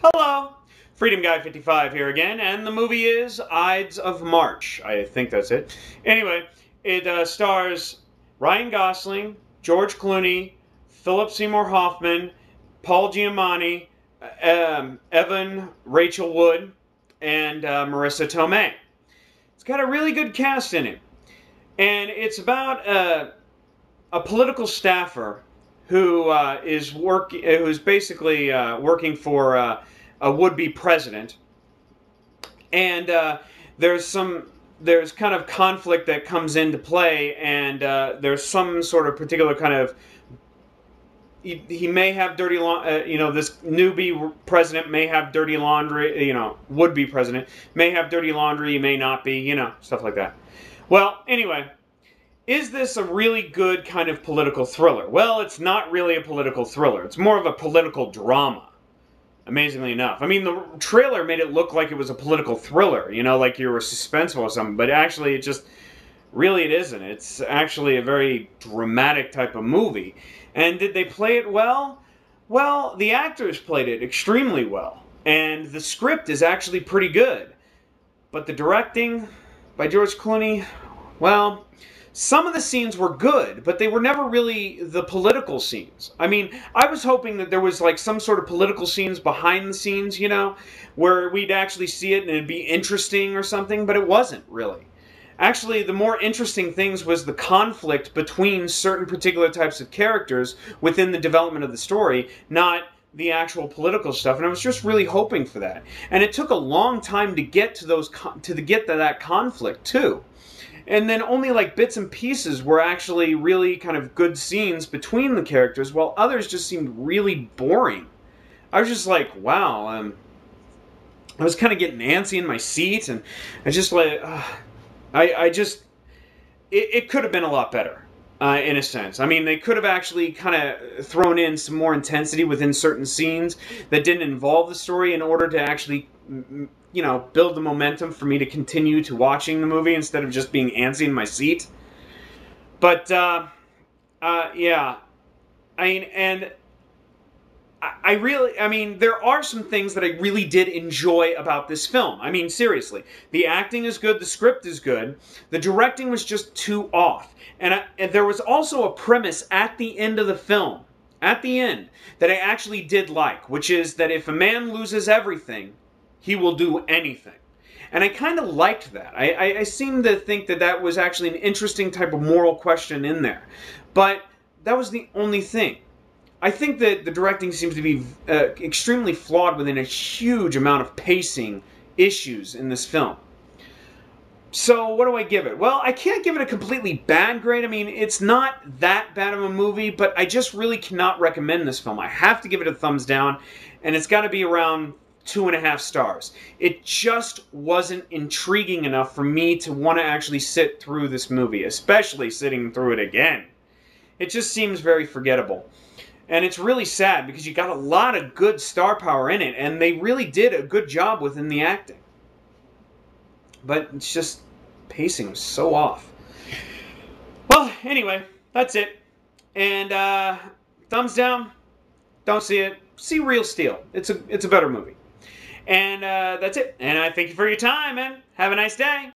Hello! Freedom Guy 55 here again, and the movie is Ides of March. I think that's it. Anyway, it stars Ryan Gosling, George Clooney, Philip Seymour Hoffman, Paul Giamatti, Evan Rachel Wood, and Marissa Tomei. It's got a really good cast in it, and it's about a political staffer who who's basically working for a would-be president, and there's kind of conflict that comes into play, and there's some sort of particular kind of he may have dirty this newbie president may have dirty laundry, would-be president may have dirty laundry, he may not be, stuff like that. Well, anyway, is this a really good kind of political thriller? Well, it's not really a political thriller. It's more of a political drama, amazingly enough. I mean, the trailer made it look like it was a political thriller, like you were suspenseful or something, but actually it isn't. It's actually a very dramatic type of movie. And did they play it well? Well, the actors played it extremely well. And the script is actually pretty good. But the directing by George Clooney, well, some of the scenes were good, but they were never really the political scenes. I mean, I was hoping that there was like some sort of political scenes behind the scenes, where we'd actually see it and it'd be interesting or something, but it wasn't really. Actually, the more interesting things was the conflict between certain particular types of characters within the development of the story, not the actual political stuff, and I was just really hoping for that. And it took a long time to get to that conflict too. And then only like bits and pieces were actually really kind of good scenes between the characters, while others just seemed really boring. I was just like, wow, I was kind of getting antsy in my seat, and I just like, it could have been a lot better, in a sense. I mean, they could have actually kind of thrown in some more intensity within certain scenes that didn't involve the story in order to actually, build the momentum for me to continue to watching the movie instead of just being antsy in my seat. But, yeah. There are some things that I really did enjoy about this film. I mean, seriously. The acting is good, the script is good, the directing was just too off. And there was also a premise at the end of the film, that I actually did like, which is that if a man loses everything, he will do anything. And I kind of liked that. I seem to think that that was actually an interesting type of moral question in there. But that was the only thing. I think that the directing seems to be extremely flawed within a huge amount of pacing issues in this film. So what do I give it? Well, I can't give it a completely bad grade. I mean, it's not that bad of a movie, but I just really cannot recommend this film. I have to give it a thumbs down, and it's got to be around 2.5 stars. It just wasn't intriguing enough for me to want to actually sit through this movie, especially sitting through it again. It just seems very forgettable. And it's really sad because you got a lot of good star power in it, and they really did a good job within the acting. But it's just, pacing was so off. Well, anyway, that's it. And thumbs down. Don't see it. See Real Steel. It's a better movie. And that's it. And I thank you for your time, man. Have a nice day.